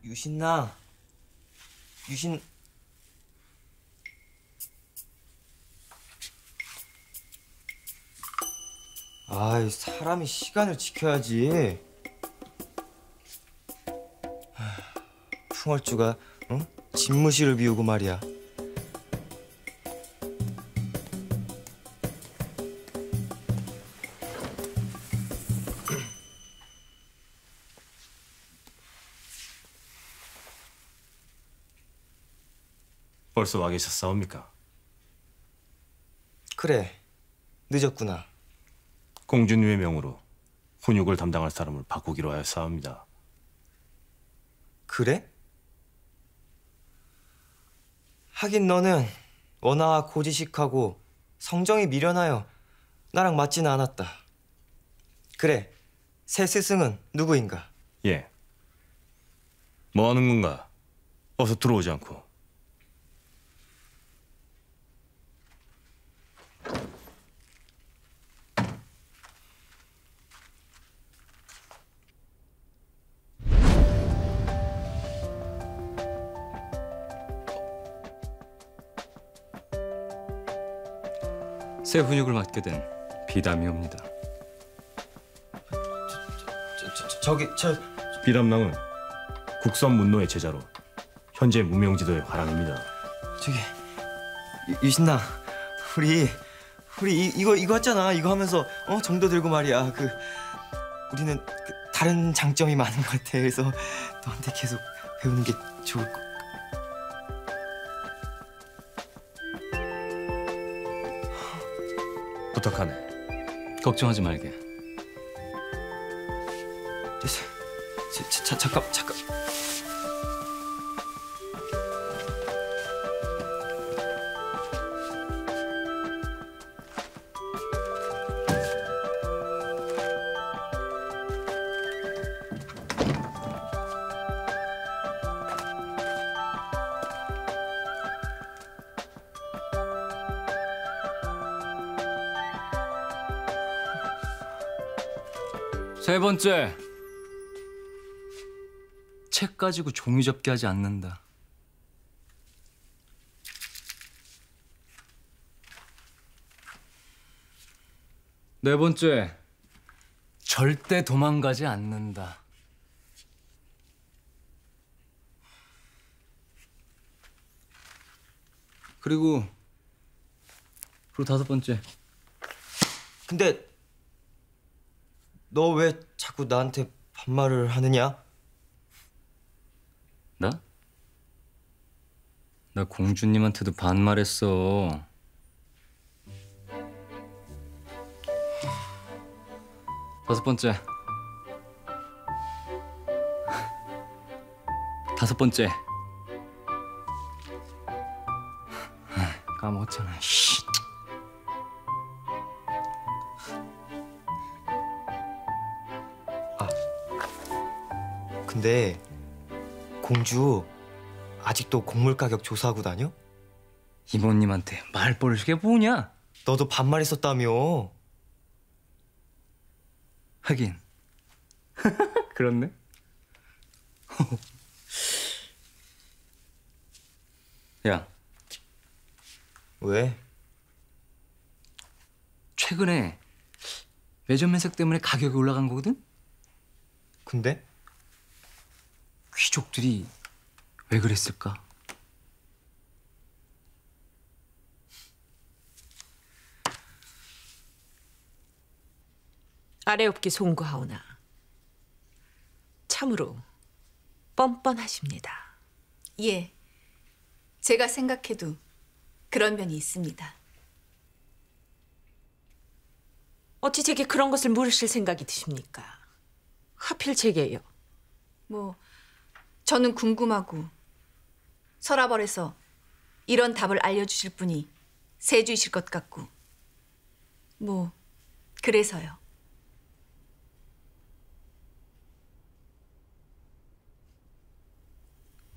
유신나. 유신. 아이, 사람이 시간을 지켜야지. 풍월주가 응? 집무실을 비우고 말이야. 벌써 와 계셨사옵니까? 그래, 늦었구나. 공주님의 명으로 훈육을 담당할 사람을 바꾸기로 하였사옵니다. 그래? 하긴 너는 원화와 고지식하고 성정이 미련하여 나랑 맞지는 않았다. 그래, 새 스승은 누구인가? 예. 뭐 하는 건가? 어서 들어오지 않고. 새 훈육을 맡게 된 비담이옵니다. 저기 비담랑은 국선 문노의 제자로 현재 무명지도의 화랑입니다. 저기 유신나, 우리 이거 했잖아. 이거 하면서 정도 들고 말이야. 우리는 다른 장점이 많은 것 같아. 그래서 너한테 계속 배우는 게 좋을 거. 부탁하네. 걱정하지 말게. 잠깐. 세 번째, 책 가지고 종이 접기 하지 않는다. 네 번째, 절대 도망가지 않는다. 그리고 다섯 번째. 근데 너 왜 자꾸 나한테 반말을 하느냐? 나? 나 공주님한테도 반말했어. 다섯 번째. 다섯 번째. 까먹었잖아. 씨. 근데 공주 아직도 곡물 가격 조사하고 다녀? 이모님한테 말벌을 그게 뭐냐? 너도 반말했었다며. 하긴. 그렇네. 야, 왜? 최근에 매점 매색 때문에 가격이 올라간 거거든? 근데? 귀족들이 왜 그랬을까? 아래옵기 송구하오나 참으로 뻔뻔하십니다. 예, 제가 생각해도 그런 면이 있습니다. 어찌 제게 그런 것을 물으실 생각이 드십니까? 하필 제게요. 저는 궁금하고 서라벌에서 이런 답을 알려주실 분이 세주이실 것 같고 그래서요.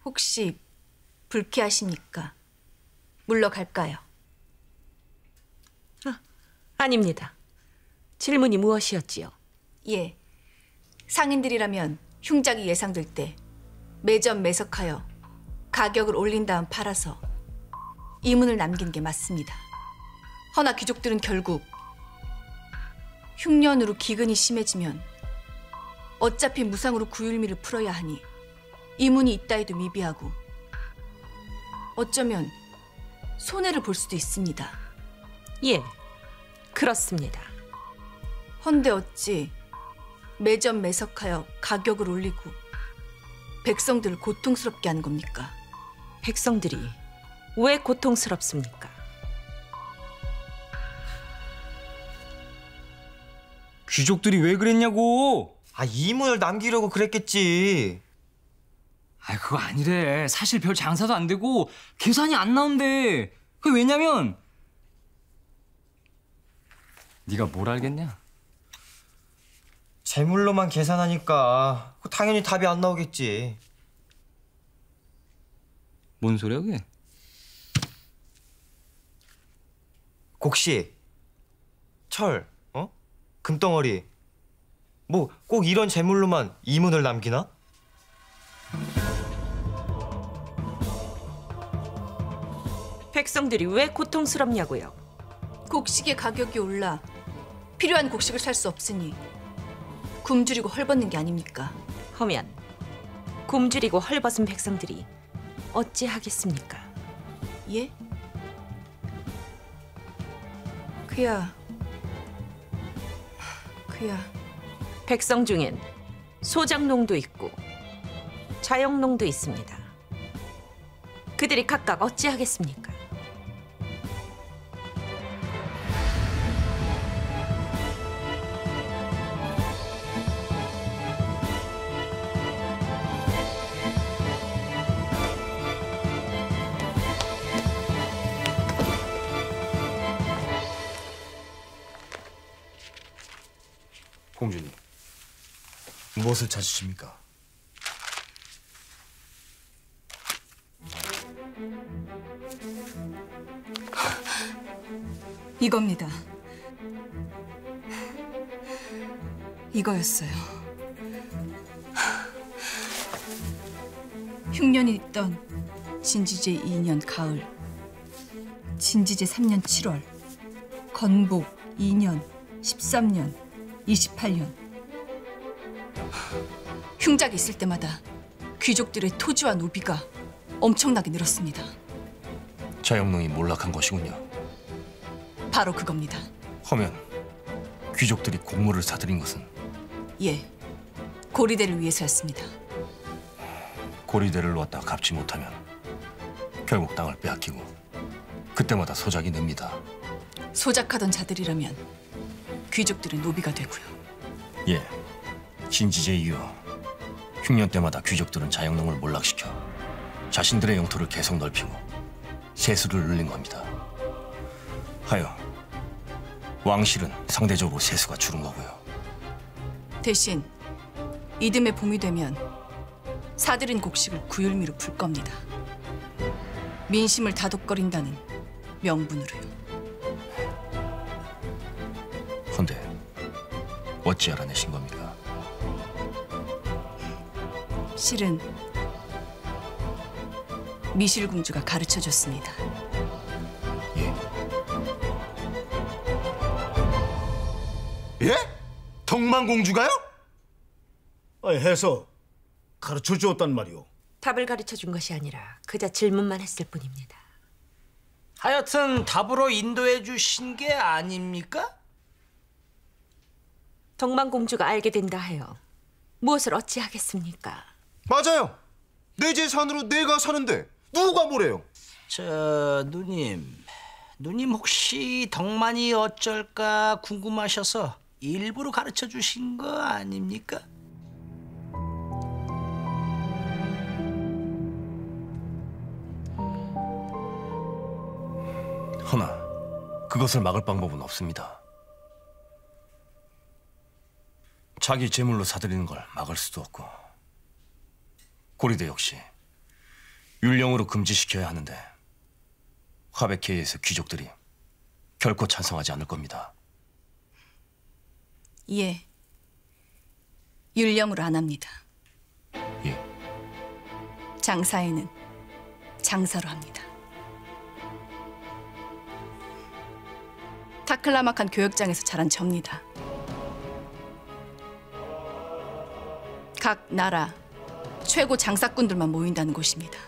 혹시 불쾌하십니까? 물러갈까요? 아닙니다. 질문이 무엇이었지요? 예, 상인들이라면 흉작이 예상될 때 매점 매석하여 가격을 올린 다음 팔아서 이문을 남긴 게 맞습니다. 허나 귀족들은 결국 흉년으로 기근이 심해지면 어차피 무상으로 구휼미를 풀어야 하니 이문이 있다 해도 미비하고 어쩌면 손해를 볼 수도 있습니다. 예, 그렇습니다. 헌데 어찌 매점 매석하여 가격을 올리고 백성들을 고통스럽게 하는 겁니까? 백성들이 왜 고통스럽습니까? 귀족들이 왜 그랬냐고. 아, 이문을 남기려고 그랬겠지. 아, 그거 아니래. 사실 별 장사도 안 되고 계산이 안 나온대. 그게 왜냐면 네가 뭘 알겠냐? 재물로만 계산하니까 당연히 답이 안 나오겠지. 뭔 소리야 그게? 곡식, 철, 금덩어리. 뭐 꼭 이런 재물로만 이문을 남기나? 백성들이 왜 고통스럽냐고요? 곡식의 가격이 올라 필요한 곡식을 살 수 없으니 굶주리고 헐벗는 게 아닙니까? 허면 굶주리고 헐벗은 백성들이 어찌 하겠습니까? 예? 그야 백성 중엔 소작농도 있고 자영농도 있습니다. 그들이 각각 어찌 하겠습니까? 공주님, 무엇을 찾으십니까? 이겁니다. 이거였어요. 흉년이 있던 진지제 2년 가을, 진지제 3년 7월, 건복 2년, 13년, 28년. 흉작이 있을 때마다 귀족들의 토지와 노비가 엄청나게 늘었습니다. 자영농이 몰락한 것이군요. 바로 그겁니다. 허면 귀족들이 곡물을 사들인 것은 예, 고리대를 위해서였습니다. 고리대를 놓았다 갚지 못하면 결국 땅을 빼앗기고 그때마다 소작이 늡니다. 소작하던 자들이라면 귀족들의 노비가 되고요. 예, 진지제 이후 흉년 때마다 귀족들은 자영농을 몰락시켜 자신들의 영토를 계속 넓히고 세수를 늘린 겁니다. 하여 왕실은 상대적으로 세수가 줄은 거고요. 대신 이듬해 봄이 되면 사들인 곡식을 구휼미로 풀 겁니다. 민심을 다독거린다는 명분으로요. 헌데 어찌 알아내신 겁니까? 실은 미실공주가 가르쳐줬습니다. 예, 예? 덕만공주가요? 아니 해서 가르쳐 주었단 말이오. 답을 가르쳐 준 것이 아니라 그저 질문만 했을 뿐입니다. 하여튼 답으로 인도해 주신 게 아닙니까? 덕만공주가 알게 된다 하여 무엇을 어찌 하겠습니까? 맞아요. 내 재산으로 내가 사는데 누가 뭐래요? 저 누님 혹시 덕만이 어쩔까 궁금하셔서 일부러 가르쳐 주신 거 아닙니까? 허나 그것을 막을 방법은 없습니다. 자기 재물로 사들이는 걸 막을 수도 없고 고리대 역시 율령으로 금지시켜야 하는데 화백회에 의해서 귀족들이 결코 찬성하지 않을 겁니다. 예, 율령으로 안 합니다. 예, 장사에는 장사로 합니다. 타클라마칸 교역장에서 자란 접니다. 각 나라 최고 장사꾼들만 모인다는 곳입니다.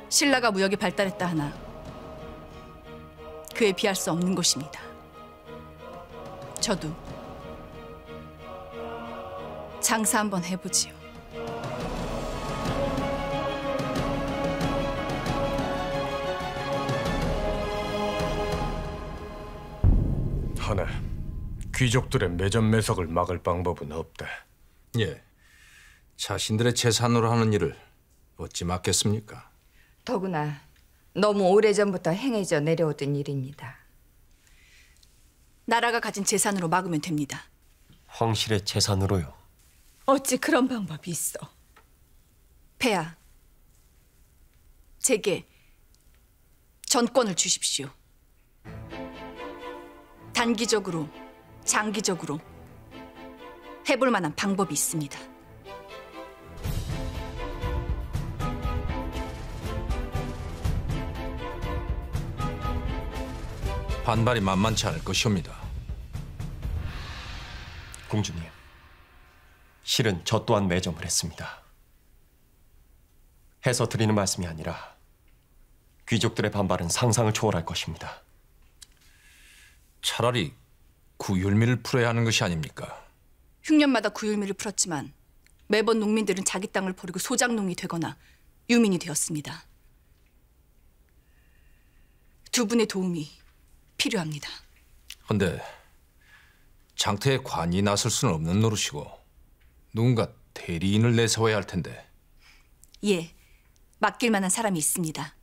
신라가 무역이 발달했다 하나 그에 비할 수 없는 곳입니다. 저도 장사 한번 해보지요. 하나, 귀족들의 매점 매석을 막을 방법은 없다. 예, 자신들의 재산으로 하는 일을 어찌 막겠습니까? 더구나 너무 오래전부터 행해져 내려오던 일입니다. 나라가 가진 재산으로 막으면 됩니다. 황실의 재산으로요. 어찌 그런 방법이 있어? 폐하, 제게 전권을 주십시오. 단기적으로, 장기적으로 해볼 만한 방법이 있습니다. 반발이 만만치 않을 것이옵니다. 공주님, 실은 저 또한 매점을 했습니다. 해서 드리는 말씀이 아니라 귀족들의 반발은 상상을 초월할 것입니다. 차라리 구율미를 풀어야 하는 것이 아닙니까? 흉년마다 구율미를 풀었지만 매번 농민들은 자기 땅을 버리고 소작농이 되거나 유민이 되었습니다. 두 분의 도움이 필요합니다. 근데 장터에 관이 나설 수는 없는 노릇이고 누군가 대리인을 내세워야 할 텐데. 예, 맡길 만한 사람이 있습니다.